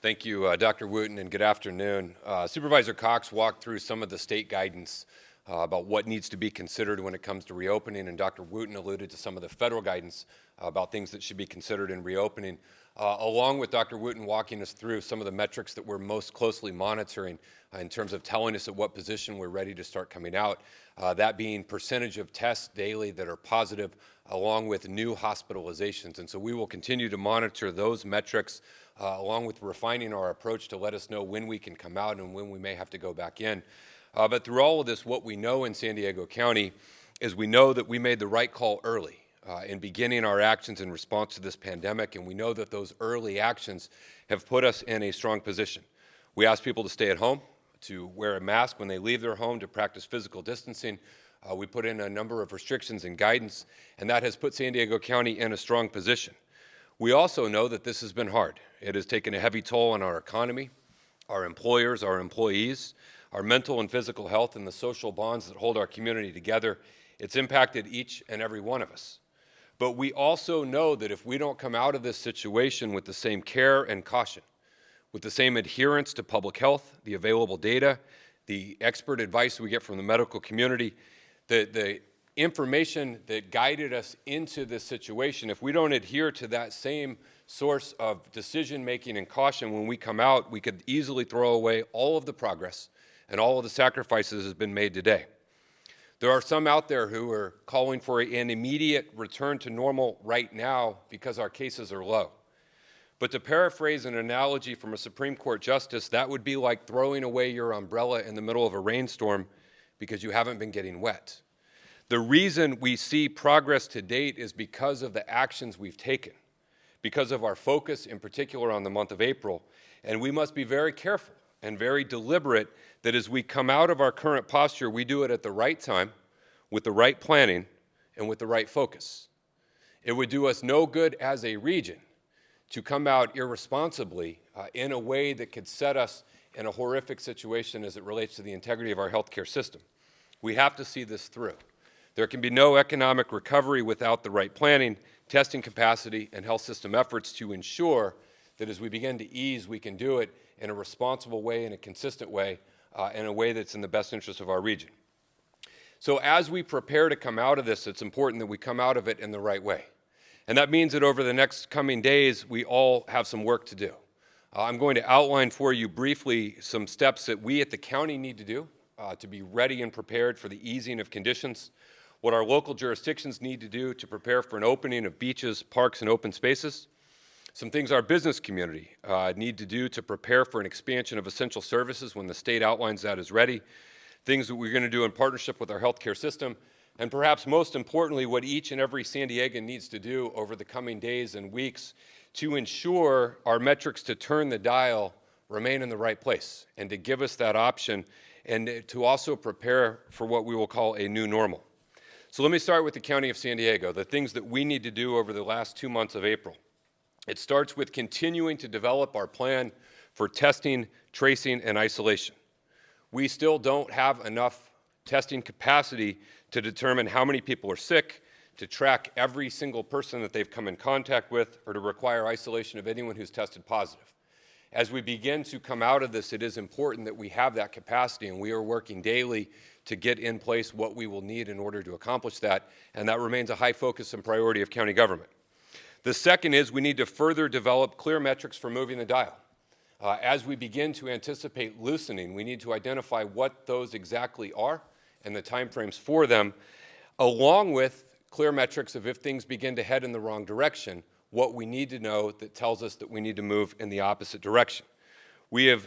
Thank you, Dr. Wooten, and good afternoon. Supervisor Cox walked through some of the state guidance about what needs to be considered when it comes to reopening, and Dr. Wooten alluded to some of the federal guidance about things that should be considered in reopening, along with Dr. Wooten walking us through some of the metrics that we're most closely monitoring in terms of telling us at what position we're ready to start coming out, that being percentage of tests daily that are positive, along with new hospitalizations. And so we will continue to monitor those metrics along with refining our approach to let us know when we can come out and when we may have to go back in. But through all of this, what we know in San Diego County is we know that we made the right call early in beginning our actions in response to this pandemic, and we know that those early actions have put us in a strong position. We asked people to stay at home, to wear a mask when they leave their home, to practice physical distancing. We put in a number of restrictions and guidance, and that has put San Diego County in a strong position. We also know that this has been hard. It has taken a heavy toll on our economy, our employers, our employees, our mental and physical health, and the social bonds that hold our community together. It's impacted each and every one of us. But we also know that if we don't come out of this situation with the same care and caution, with the same adherence to public health, the available data, the expert advice we get from the medical community, the information that guided us into this situation, if we don't adhere to that same source of decision-making and caution when we come out, we could easily throw away all of the progress and all of the sacrifices that have been made today. There are some out there who are calling for an immediate return to normal right now because our cases are low. But to paraphrase an analogy from a Supreme Court justice, that would be like throwing away your umbrella in the middle of a rainstorm because you haven't been getting wet. The reason we see progress to date is because of the actions we've taken, because of our focus in particular on the month of April, and we must be very careful and very deliberate that as we come out of our current posture, we do it at the right time, with the right planning, and with the right focus. It would do us no good as a region to come out irresponsibly in a way that could set us in a horrific situation as it relates to the integrity of our healthcare system. We have to see this through. There can be no economic recovery without the right planning, testing capacity, and health system efforts to ensure that as we begin to ease, we can do it in a responsible way, in a consistent way, in a way that's in the best interest of our region. So as we prepare to come out of this, it's important that we come out of it in the right way. And that means that over the next coming days, we all have some work to do. I'm going to outline for you briefly some steps that we at the county need to do to be ready and prepared for the easing of conditions, what our local jurisdictions need to do to prepare for an opening of beaches, parks, and open spaces, some things our business community need to do to prepare for an expansion of essential services when the state outlines that is ready, things that we're going to do in partnership with our healthcare system, and perhaps most importantly, what each and every San Diegan needs to do over the coming days and weeks to ensure our metrics to turn the dial remain in the right place and to give us that option and to also prepare for what we will call a new normal. So let me start with the County of San Diego, the things that we need to do over the last 2 months of April. It starts with continuing to develop our plan for testing, tracing, and isolation. We still don't have enough testing capacity to determine how many people are sick, to track every single person that they've come in contact with, or to require isolation of anyone who's tested positive. As we begin to come out of this, it is important that we have that capacity, and we are working daily to get in place what we will need in order to accomplish that, and that remains a high focus and priority of county government. The second is we need to further develop clear metrics for moving the dial. As we begin to anticipate loosening, we need to identify what those exactly are and the timeframes for them, along with clear metrics of if things begin to head in the wrong direction, what we need to know that tells us that we need to move in the opposite direction. We have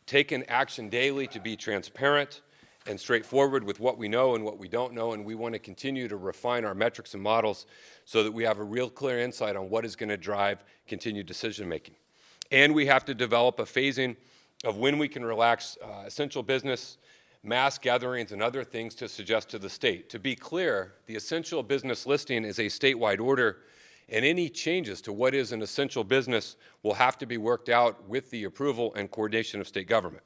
taken action daily to be transparent and straightforward with what we know and what we don't know, and we want to continue to refine our metrics and models so that we have a real clear insight on what is going to drive continued decision making. And we have to develop a phasing of when we can relax essential business, mass gatherings, and other things to suggest to the state. To be clear, the essential business listing is a statewide order, and any changes to what is an essential business will have to be worked out with the approval and coordination of state government.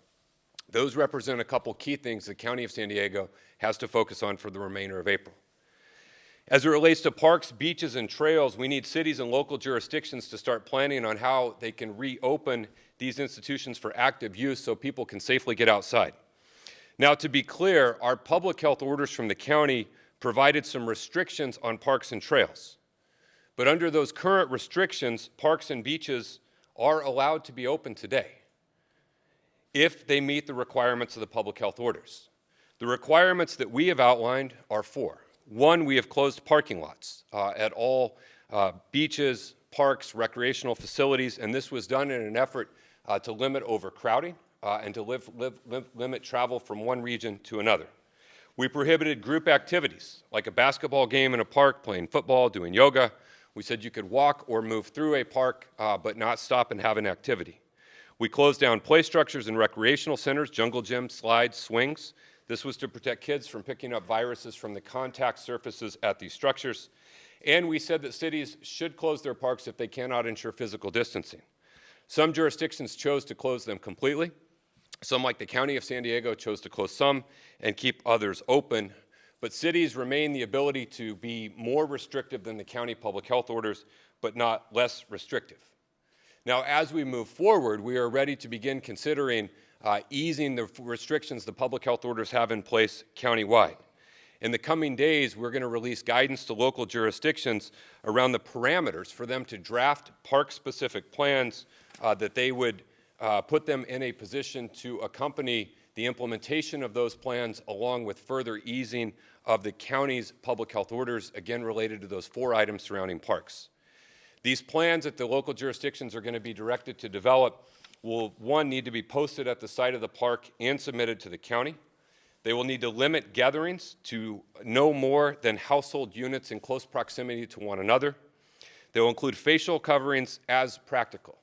Those represent a couple key things the County of San Diego has to focus on for the remainder of April. As it relates to parks, beaches, and trails, we need cities and local jurisdictions to start planning on how they can reopen these institutions for active use so people can safely get outside. Now, to be clear, our public health orders from the county provided some restrictions on parks and trails. But under those current restrictions, parks and beaches are allowed to be open today if they meet the requirements of the public health orders. The requirements that we have outlined are four. One, we have closed parking lots at all beaches, parks, recreational facilities, and this was done in an effort to limit overcrowding and to limit travel from one region to another. We prohibited group activities, like a basketball game in a park, playing football, doing yoga. We said you could walk or move through a park, but not stop and have an activity. We closed down play structures and recreational centers, jungle gyms, slides, swings. This was to protect kids from picking up viruses from the contact surfaces at these structures. And we said that cities should close their parks if they cannot ensure physical distancing. Some jurisdictions chose to close them completely. Some, like the County of San Diego, chose to close some and keep others open. But cities remain the ability to be more restrictive than the county public health orders, but not less restrictive. Now, as we move forward, we are ready to begin considering easing the restrictions the public health orders have in place countywide. In the coming days, we're going to release guidance to local jurisdictions around the parameters for them to draft park-specific plans that they would put them in a position to accompany the implementation of those plans along with further easing of the county's public health orders, again related to those four items surrounding parks. These plans that the local jurisdictions are going to be directed to develop will, one, need to be posted at the site of the park and submitted to the county. They will need to limit gatherings to no more than household units in close proximity to one another. They will include facial coverings as practical,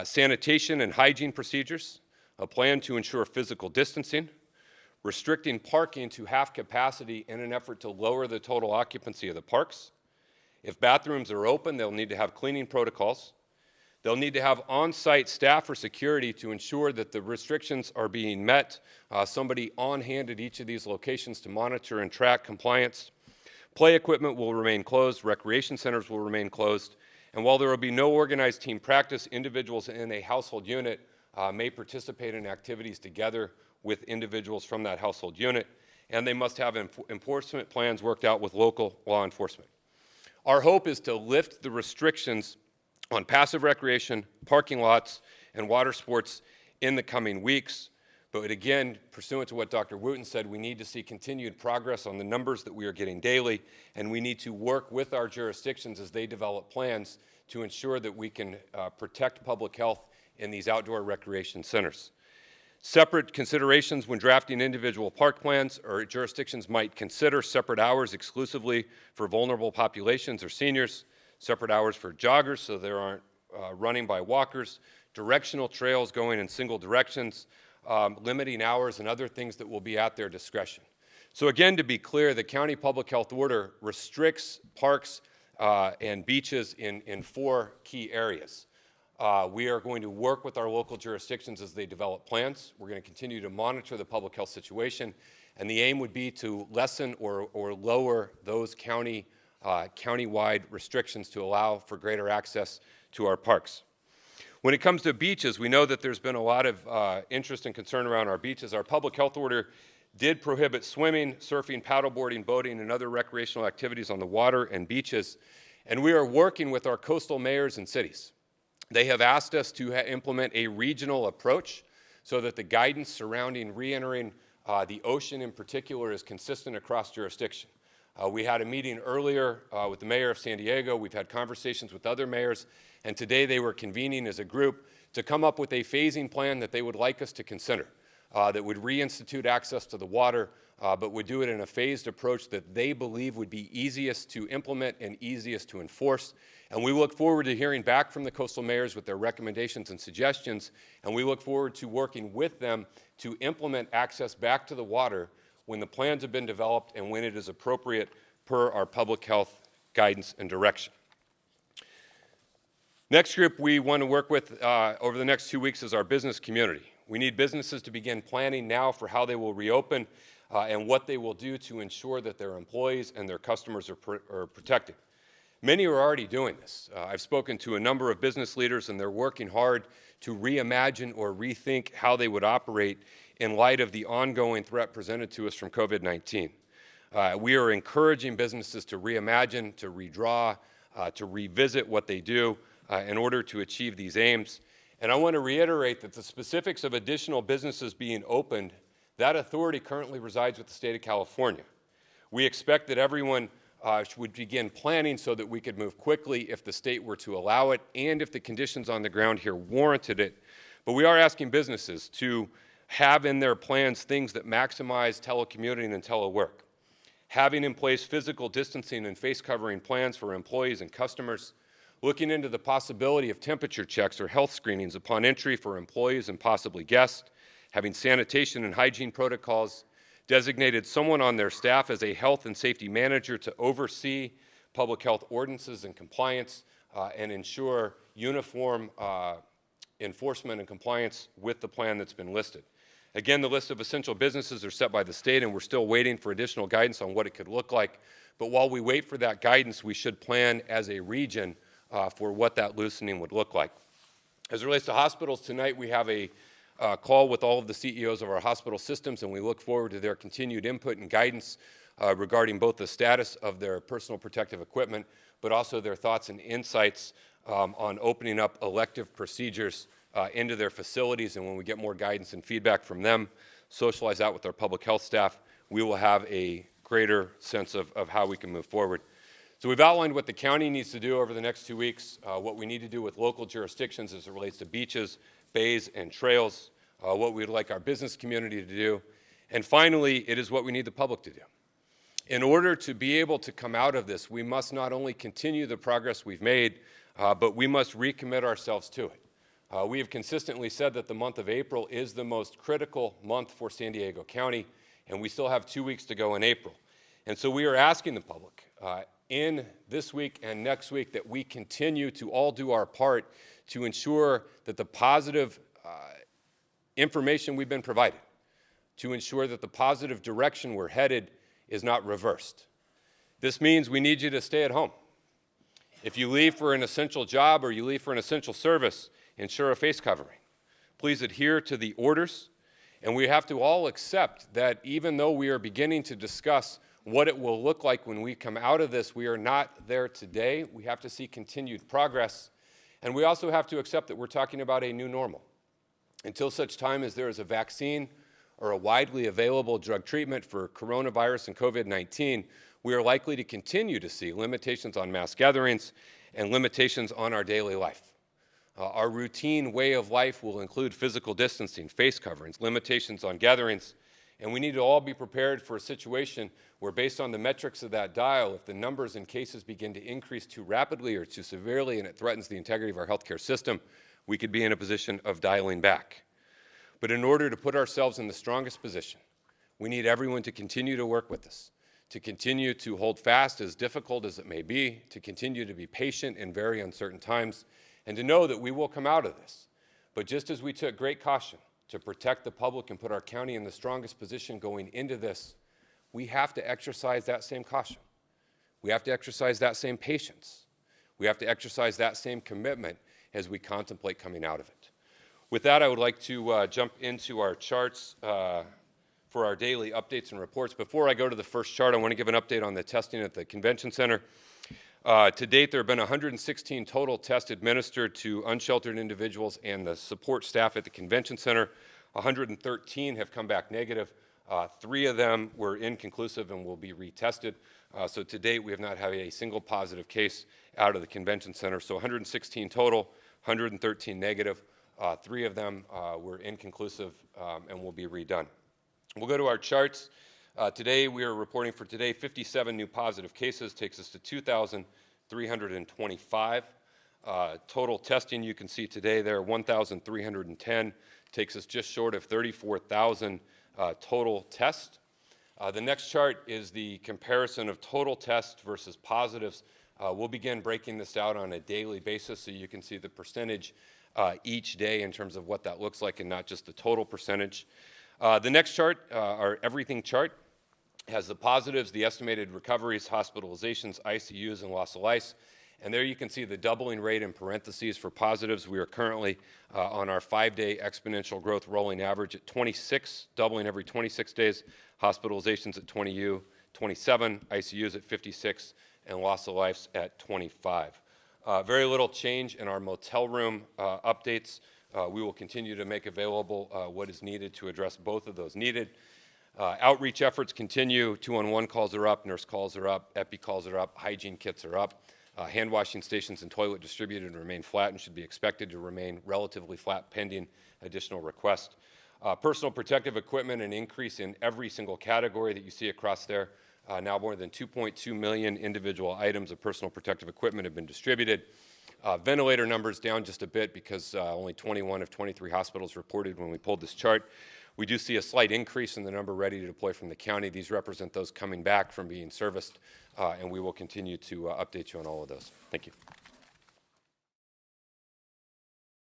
sanitation and hygiene procedures, a plan to ensure physical distancing, restricting parking to half capacity in an effort to lower the total occupancy of the parks. If bathrooms are open, they'll need to have cleaning protocols. They'll need to have on-site staff for security to ensure that the restrictions are being met, somebody on hand at each of these locations to monitor and track compliance. Play equipment will remain closed, recreation centers will remain closed, and while there will be no organized team practice, individuals in a household unit may participate in activities together with individuals from that household unit, and they must have enforcement plans worked out with local law enforcement. Our hope is to lift the restrictions on passive recreation, parking lots, and water sports in the coming weeks. But again, pursuant to what Dr. Wooten said, we need to see continued progress on the numbers that we are getting daily, and we need to work with our jurisdictions as they develop plans to ensure that we can protect public health in these outdoor recreation centers. Separate considerations when drafting individual park plans, or jurisdictions might consider separate hours exclusively for vulnerable populations or seniors, separate hours for joggers so there aren't running by walkers, directional trails going in single directions, limiting hours and other things that will be at their discretion. So again, to be clear, the county public health order restricts parks and beaches in four key areas. We are going to work with our local jurisdictions as they develop plans. We're going to continue to monitor the public health situation, and the aim would be to lessen or lower those countywide restrictions to allow for greater access to our parks. When it comes to beaches, we know that there's been a lot of interest and concern around our beaches. Our public health order did prohibit swimming, surfing, paddleboarding, boating, and other recreational activities on the water and beaches, and we are working with our coastal mayors and cities. They have asked us to implement a regional approach so that the guidance surrounding re-entering the ocean in particular is consistent across jurisdiction. We had a meeting earlier with the mayor of San Diego. We've had conversations with other mayors, and today they were convening as a group to come up with a phasing plan that they would like us to consider, that would reinstitute access to the water, but would do it in a phased approach that they believe would be easiest to implement and easiest to enforce. And we look forward to hearing back from the coastal mayors with their recommendations and suggestions, and we look forward to working with them to implement access back to the water when the plans have been developed and when it is appropriate per our public health guidance and direction. Next group we want to work with over the next 2 weeks is our business community. We need businesses to begin planning now for how they will reopen. and what they will do to ensure that their employees and their customers are protected. Many are already doing this. I've spoken to a number of business leaders, and they're working hard to reimagine or rethink how they would operate in light of the ongoing threat presented to us from COVID-19. We are encouraging businesses to reimagine, to redraw, to revisit what they do in order to achieve these aims. And I want to reiterate that the specifics of additional businesses being opened, that authority currently resides with the state of California. We expect that everyone would begin planning so that we could move quickly if the state were to allow it and if the conditions on the ground here warranted it. But we are asking businesses to have in their plans things that maximize telecommuting and telework. Having in place physical distancing and face covering plans for employees and customers, looking into the possibility of temperature checks or health screenings upon entry for employees and possibly guests, having sanitation and hygiene protocols, designated someone on their staff as a health and safety manager to oversee public health ordinances and compliance and ensure uniform enforcement and compliance with the plan that's been listed. Again, the list of essential businesses are set by the state, and we're still waiting for additional guidance on what it could look like. But while we wait for that guidance, we should plan as a region for what that loosening would look like. As it relates to hospitals, tonight we have a call with all of the CEOs of our hospital systems, and we look forward to their continued input and guidance regarding both the status of their personal protective equipment, but also their thoughts and insights on opening up elective procedures into their facilities. And when we get more guidance and feedback from them, socialize out with our public health staff, we will have a greater sense of how we can move forward. So we've outlined what the county needs to do over the next 2 weeks, what we need to do with local jurisdictions as it relates to beaches, bays, and trails, what we'd like our business community to do, and finally, it is what we need the public to do. In order to be able to come out of this, we must not only continue the progress we've made, but we must recommit ourselves to it. We have consistently said that the month of April is the most critical month for San Diego County, and we still have 2 weeks to go in April. And so we are asking the public in this week and next week that we continue to all do our part to ensure that the positive information we've been provided, to ensure that the positive direction we're headed is not reversed. This means we need you to stay at home. If you leave for an essential job or you leave for an essential service, ensure a face covering. Please adhere to the orders, and we have to all accept that even though we are beginning to discuss what it will look like when we come out of this, we are not there today. We have to see continued progress, and we also have to accept that we're talking about a new normal. Until such time as there is a vaccine or a widely available drug treatment for coronavirus and COVID-19, we are likely to continue to see limitations on mass gatherings and limitations on our daily life. Our routine way of life will include physical distancing, face coverings, limitations on gatherings, and we need to all be prepared for a situation where, based on the metrics of that dial, if the numbers and cases begin to increase too rapidly or too severely and it threatens the integrity of our healthcare system, we could be in a position of dialing back. But in order to put ourselves in the strongest position, we need everyone to continue to work with us, to continue to hold fast as difficult as it may be, to continue to be patient in very uncertain times, and to know that we will come out of this. But just as we took great caution to protect the public and put our county in the strongest position going into this, we have to exercise that same caution. We have to exercise that same patience. We have to exercise that same commitment as we contemplate coming out of it. With that, I would like to jump into our charts for our daily updates and reports. Before I go to the first chart, I want to give an update on the testing at the convention center. To date, there have been 116 total tests administered to unsheltered individuals and the support staff at the convention center. 113 have come back negative. 3 of them were inconclusive and will be retested. So to date, we have not had a single positive case out of the convention center. So 116 total, 113 negative. 3 of them were inconclusive and will be redone. We'll go to our charts. Today, we are reporting for today 57 new positive cases, takes us to 2,325. Total testing, you can see today there, 1,310, takes us just short of 34,000 total tests. The next chart is the comparison of total tests versus positives. We'll begin breaking this out on a daily basis so you can see the percentage each day in terms of what that looks like and not just the total percentage. The next chart, our everything chart, has the positives, the estimated recoveries, hospitalizations, ICUs, and loss of life. And there you can see the doubling rate in parentheses for positives. We are currently on our 5-day exponential growth rolling average at 26, doubling every 26 days, hospitalizations at 27, ICUs at 56, and loss of life at 25. Very little change in our motel room updates. We will continue to make available what is needed to address both of those needed. Outreach efforts continue. 211 calls are up, nurse calls are up, epi calls are up, hygiene kits are up. Hand washing stations and toilet distributed remain flat and should be expected to remain relatively flat pending additional requests. Personal protective equipment, an increase in every single category that you see across there. Now more than 2.2 million individual items of personal protective equipment have been distributed. Ventilator numbers down just a bit because only 21 of 23 hospitals reported when we pulled this chart. We do see a slight increase in the number ready to deploy from the county. These represent those coming back from being serviced, and we will continue to update you on all of those. Thank you.